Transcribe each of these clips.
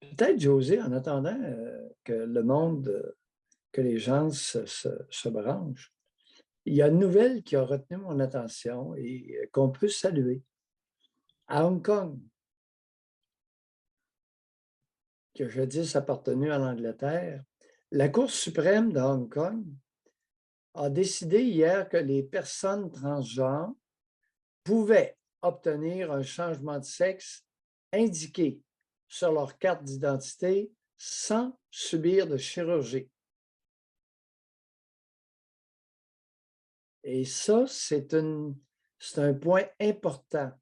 Peut-être, José, en attendant que le monde, que les gens se branchent, il y a une nouvelle qui a retenu mon attention et qu'on peut saluer. À Hong Kong, qui a jadis appartenu à l'Angleterre, la Cour suprême de Hong Kong a décidé hier que les personnes transgenres pouvaient obtenir un changement de sexe indiqué sur leur carte d'identité sans subir de chirurgie. Et ça, c'est un point important.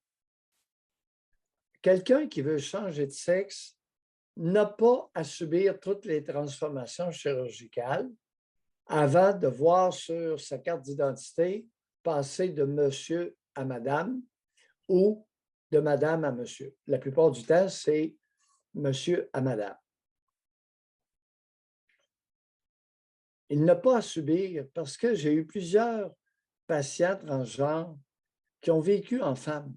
Quelqu'un qui veut changer de sexe n'a pas à subir toutes les transformations chirurgicales avant de voir sur sa carte d'identité passer de monsieur à madame ou de madame à monsieur. La plupart du temps, c'est monsieur à madame. Il n'a pas à subir parce que j'ai eu plusieurs patients transgenres qui ont vécu en femme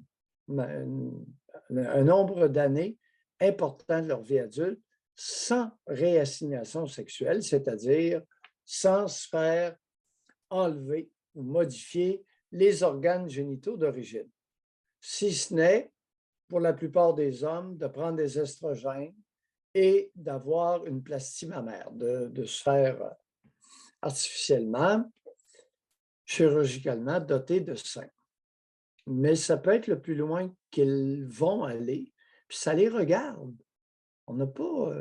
un nombre d'années important de leur vie adulte sans réassignation sexuelle, c'est-à-dire sans se faire enlever ou modifier les organes génitaux d'origine. Si ce n'est, pour la plupart des hommes, de prendre des estrogènes et d'avoir une plastie mammaire, de se faire artificiellement, chirurgicalement doté de seins. Mais ça peut être le plus loin qu'ils vont aller, puis ça les regarde. On n'a pas.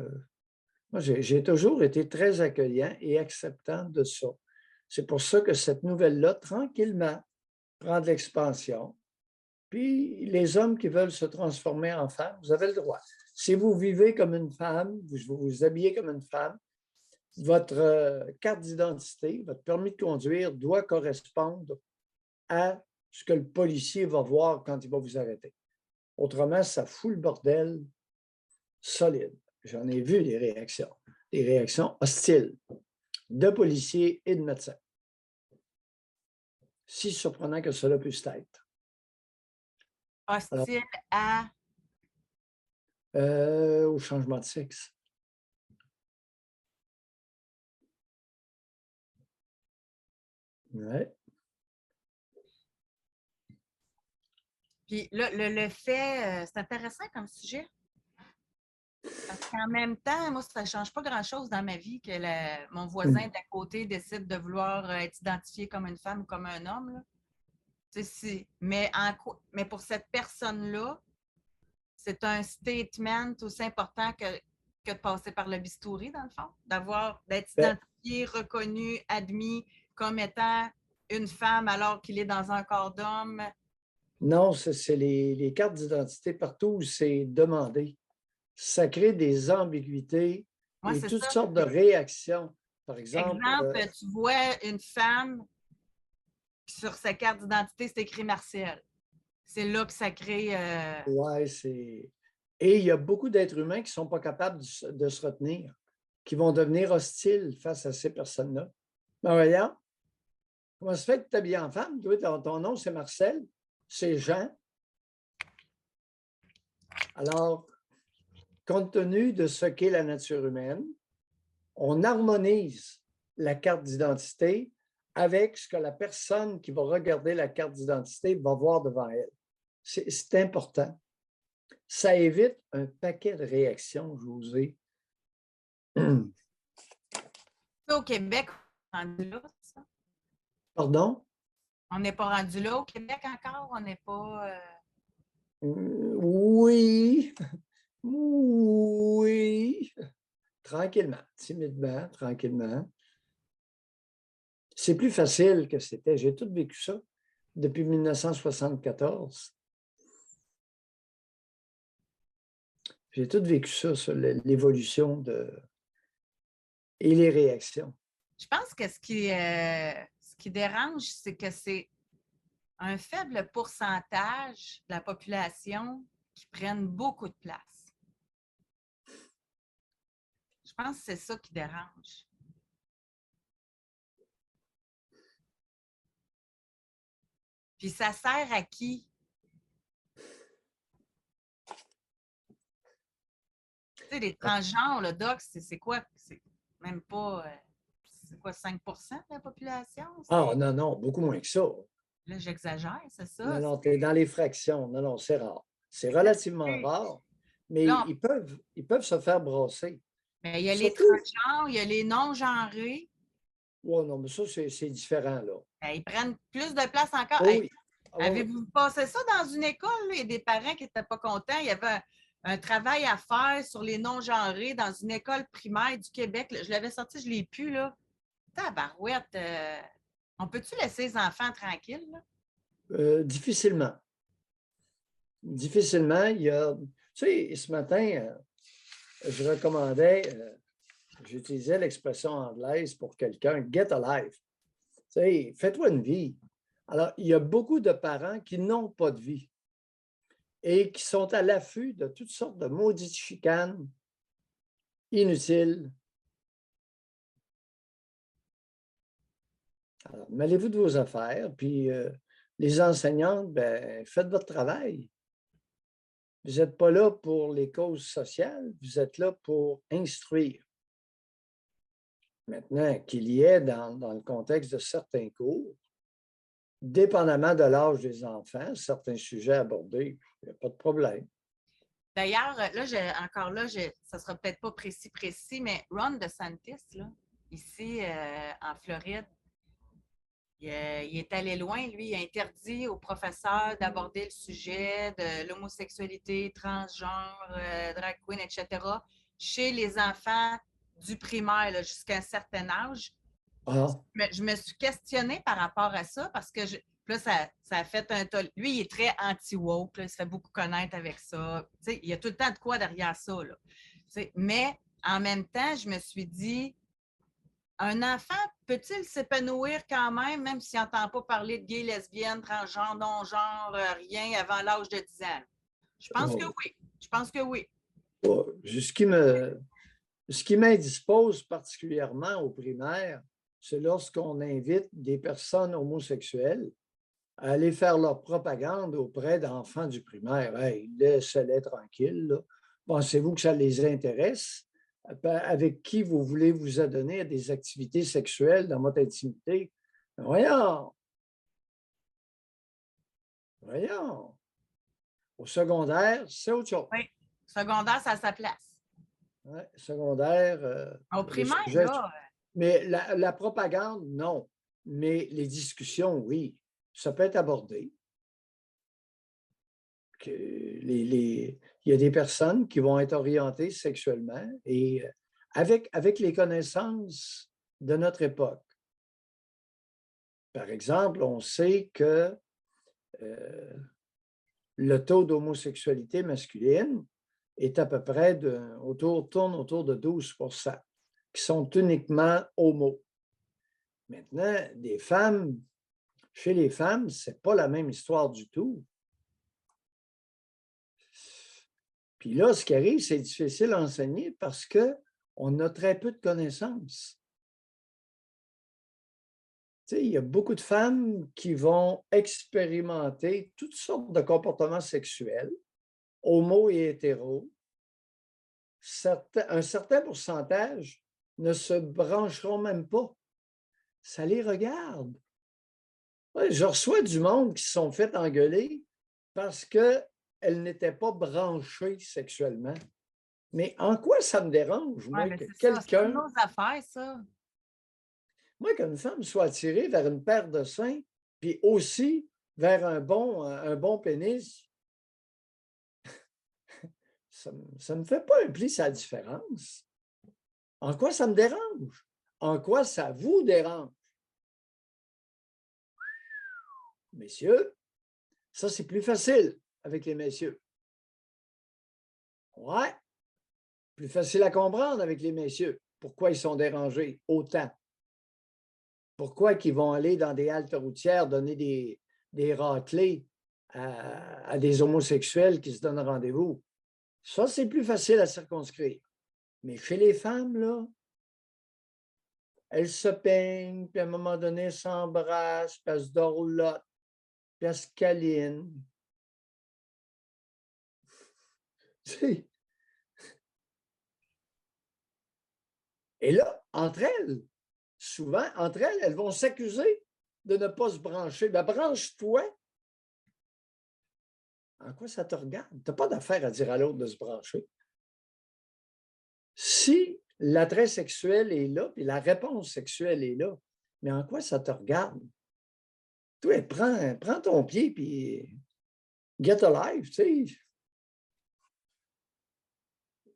Moi, j'ai toujours été très accueillant et acceptant de ça. C'est pour ça que cette nouvelle-là, tranquillement, prend de l'expansion. Puis les hommes qui veulent se transformer en femmes, vous avez le droit. Si vous vivez comme une femme, vous vous habillez comme une femme, votre carte d'identité, votre permis de conduire doit correspondre à ce que le policier va voir quand il va vous arrêter. Autrement, ça fout le bordel solide. J'en ai vu des réactions hostiles de policiers et de médecins. Si surprenant que cela puisse être. Alors, Hostile à. au changement de sexe. Ouais. Puis là, le fait, c'est intéressant comme sujet. Parce qu'en même temps, moi, ça ne change pas grand-chose dans ma vie que mon voisin d'à côté décide de vouloir être identifié comme une femme ou comme un homme. Là. Mais pour cette personne-là, c'est un statement aussi important que de passer par le bistouri, dans le fond, d'être Ben, identifié, reconnu, admis comme étant une femme alors qu'il est dans un corps d'homme. non, c'est les cartes d'identité partout où c'est demandé. Ça crée des ambiguïtés Moi, et c'est toutes ça. sortes de réactions. Par exemple, Exemple, tu vois une femme sur sa carte d'identité, c'est écrit Martial. C'est là que ça crée. ouais, c'est. Et il y a beaucoup d'êtres humains qui ne sont pas capables de se retenir, qui vont devenir hostiles face à ces personnes-là. Ben voyons, comment se fait que tu t'habilles en femme? Toi, ton nom, c'est Marcel, c'est Jean. Alors, compte tenu de ce qu'est la nature humaine, on harmonise la carte d'identité avec ce que la personne qui va regarder la carte d'identité va voir devant elle. C'est important. Ça évite un paquet de réactions, José. Au Québec, on est rendu là, ça. Pardon? On n'est pas rendu là au Québec encore. On n'est pas. Oui, oui. Tranquillement, timidement, tranquillement. C'est plus facile que c'était. J'ai tout vécu ça depuis 1974. J'ai tout vécu ça, sur l'évolution et les réactions. Je pense que ce qui dérange, c'est que c'est un faible pourcentage de la population qui prennent beaucoup de place. Je pense que c'est ça qui dérange. Puis ça sert à qui? Tu sais, les transgenres, le doc, c'est quoi? C'est même pas, c'est quoi, 5% de la population? Ah, non, non, beaucoup moins que ça. Là, j'exagère, c'est Non, ça? non, tu es dans les fractions. Non, non, c'est rare. C'est Fait que là, relativement tu rare, mais là, ils peuvent se faire brasser. mais il y a les Surtout, transgenres, il y a les non-genrés. ouais, non, mais ça, c'est différent, là. Ben, ils prennent plus de place encore. Oui, Hey, oui. Ah, oui, oui. avez-vous passé ça dans une école? Là? Il y a des parents qui n'étaient pas contents. Il y avait un travail à faire sur les non-genrés dans une école primaire du Québec. Là. Je l'avais sorti, je ne l'ai plus. Là. Tabarouette, on peut-tu laisser les enfants tranquilles? Là? Difficilement. Difficilement. Il y a, tu sais, ce matin, je recommandais, j'utilisais l'expression anglaise pour quelqu'un, get a life. Tu sais, fais-toi une vie. Alors, il y a beaucoup de parents qui n'ont pas de vie et qui sont à l'affût de toutes sortes de maudites chicanes inutiles. Alors, mêlez-vous de vos affaires, puis les enseignantes, ben, faites votre travail. Vous n'êtes pas là pour les causes sociales, vous êtes là pour instruire. Maintenant, qu'il y ait dans le contexte de certains cours, dépendamment de l'âge des enfants, certains sujets abordés, il n'y a pas de problème. D'ailleurs, encore là, ça ne sera peut-être pas précis, mais Ron DeSantis, là, ici en Floride, il est allé loin, lui, il a interdit aux professeurs d'aborder le sujet de l'homosexualité, transgenre, drag queen, etc., chez les enfants du primaire jusqu'à un certain âge. Ah, Mais je me suis questionnée par rapport à ça parce que là, ça a fait un toll. Lui, il est très anti-woke, il se fait beaucoup connaître avec ça. Il y a tout le temps de quoi derrière ça. Là. Mais en même temps, je me suis dit, un enfant peut-il s'épanouir quand même s'il n'entend pas parler de gay, lesbienne, transgenre, non-genre, rien avant l'âge de 10 ans? Je pense que oh, oui. Je pense que oui. oh. Ce qui m'indispose particulièrement au primaire, c'est lorsqu'on invite des personnes homosexuelles à aller faire leur propagande auprès d'enfants du primaire. Hey, laissez-les tranquilles. Là. Pensez-vous que ça les intéresse? Avec qui vous voulez vous adonner à des activités sexuelles dans votre intimité? Voyons, voyons. Au secondaire, c'est autre chose. Oui. Secondaire, ça a sa place. Ouais, secondaire, Au le primaire, sujet. là, Mais la propagande, non. Mais les discussions, oui. Ça peut être abordé. Que il y a des personnes qui vont être orientées sexuellement et avec les connaissances de notre époque. Par exemple, on sait que le taux d'homosexualité masculine est à peu près tourne autour de 12%, qui sont uniquement homo. Maintenant, chez les femmes, ce n'est pas la même histoire du tout. Puis là, ce qui arrive, c'est difficile à enseigner parce qu'on a très peu de connaissances. Tu sais, il y a beaucoup de femmes qui vont expérimenter toutes sortes de comportements sexuels, homo et hétéro. Un certain pourcentage ne se brancheront même pas. Ça les regarde. Ouais, je reçois du monde qui se sont fait engueuler parce qu'elles n'étaient pas branchées sexuellement. Mais en quoi ça me dérange, ouais, moi, mais que c'est ça. C'est pas quelqu'un, nos affaires, ça. moi, qu'une femme soit attirée vers une paire de seins, puis aussi vers un bon pénis, ça ne me fait pas un pli sa différence. En quoi ça me dérange? En quoi ça vous dérange? Messieurs, ça, c'est plus facile avec les messieurs. Ouais, plus facile à comprendre avec les messieurs. Pourquoi ils sont dérangés autant? Pourquoi ils vont aller dans des haltes routières donner des raclées à des homosexuels qui se donnent rendez-vous? Ça, c'est plus facile à circonscrire. Mais chez les femmes, là, elles se peignent, puis à un moment donné, elles s'embrassent, puis elles se dorlotent, puis elles se câlinent. Tu sais, Et là, entre elles, souvent, entre elles, elles vont s'accuser de ne pas se brancher. Ben, branche-toi. En quoi ça te regarde? Tu n'as pas d'affaire à dire à l'autre de se brancher. Si l'attrait sexuel est là, puis la réponse sexuelle est là, mais en quoi ça te regarde? Toi, prends ton pied, puis get alive, tu sais.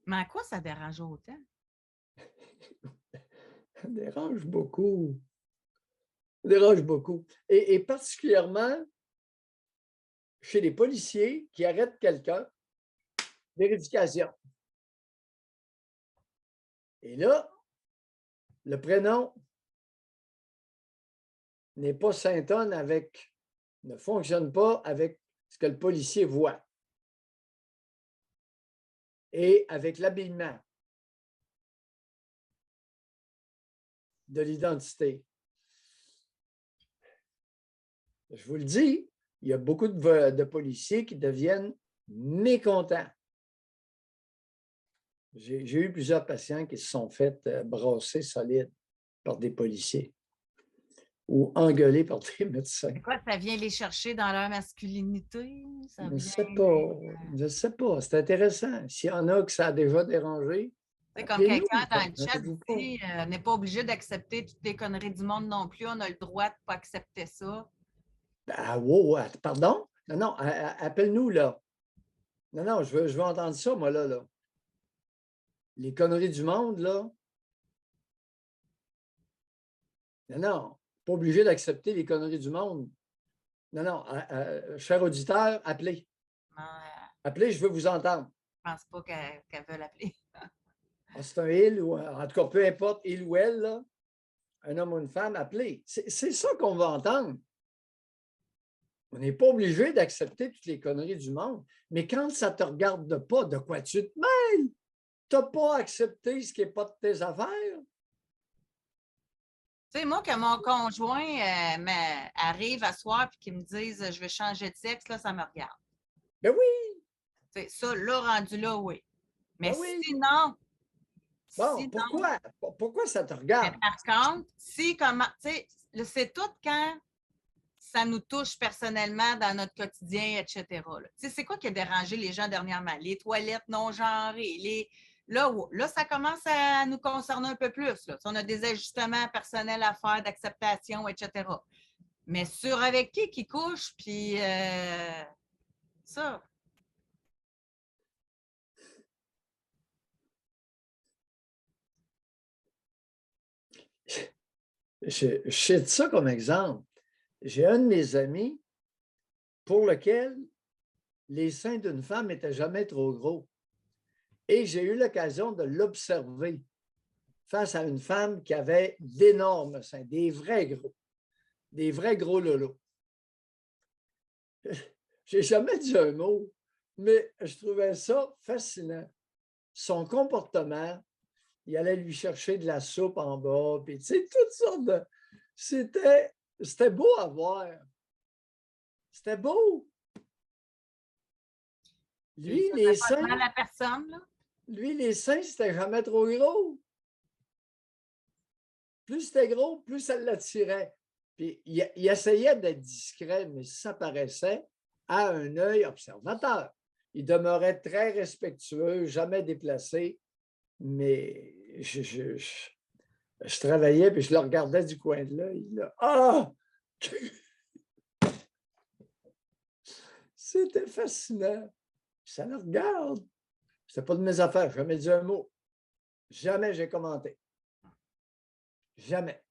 Mais à quoi ça dérange autant? Ça dérange beaucoup. Ça dérange beaucoup. Et particulièrement chez les policiers qui arrêtent quelqu'un, vérification. Et là, le prénom n'est pas syntonne avec, ne fonctionne pas avec ce que le policier voit et avec l'habillement de l'identité. Je vous le dis, il y a beaucoup de policiers qui deviennent mécontents. J'ai eu plusieurs patients qui se sont fait brasser solide par des policiers ou engueulés par des médecins. Quoi, ça vient les chercher dans leur masculinité? Ça Je ne vient sais pas. Je ne sais pas. C'est intéressant. S'il y en a que ça a déjà dérangé, c'est comme appelez-nous. quelqu'un dans le chat Gênez-vous pas. dit on n'est pas obligé d'accepter toutes les conneries du monde non plus. On a le droit de ne pas accepter ça. Ah, wow, pardon? Non, non, appelle-nous là. Non, non, je veux entendre ça, moi, là. Les conneries du monde, là. Non, non, pas obligé d'accepter les conneries du monde. Non, non, cher auditeur, appelez. Non, Appelez, je veux vous entendre. je ne pense pas qu'elle veut l'appeler. Ah, c'est un il ou en tout cas, peu importe, il ou elle, là, un homme ou une femme, appelez. C'est ça qu'on va entendre. On n'est pas obligé d'accepter toutes les conneries du monde. Mais quand ça ne te regarde pas, de quoi tu te mêles? Tu n'as pas accepté ce qui n'est pas de tes affaires. Tu sais, moi, que mon conjoint arrive à soir et qu'il me dise je vais changer de sexe, là, ça me regarde. Ben oui, Tu sais, ça, là, rendu là, oui. Mais ben oui. sinon, Bon, pourquoi? Pourquoi ça te mais regarde? par contre, si comment, tu sais, c'est tout quand ça nous touche personnellement dans notre quotidien, etc. Tu sais, c'est quoi qui a dérangé les gens dernièrement? Les toilettes non genrées, là, ça commence à nous concerner un peu plus. Là. On a des ajustements personnels à faire, d'acceptation, etc. Mais sur avec qui couche, puis ça. Je cite ça comme exemple. J'ai un de mes amis pour lequel les seins d'une femme n'étaient jamais trop gros. Et j'ai eu l'occasion de l'observer face à une femme qui avait d'énormes seins, des vrais gros lolos. J'ai jamais dit un mot, mais je trouvais ça fascinant. Son comportement, il allait lui chercher de la soupe en bas, puis tu sais, toutes sortes de... C'était beau à voir. C'était beau. Lui, Ça les fait pas de seins, mal à personne, là. lui, les seins, c'était jamais trop gros. Plus c'était gros, plus ça l'attirait. Puis il essayait d'être discret, mais ça paraissait à un œil observateur. Il demeurait très respectueux, jamais déplacé, mais je travaillais puis je le regardais du coin de l'œil. Ah! C'était fascinant. Ça le regarde. C'était pas de mes affaires. Jamais dit un mot. Jamais j'ai commenté. Jamais.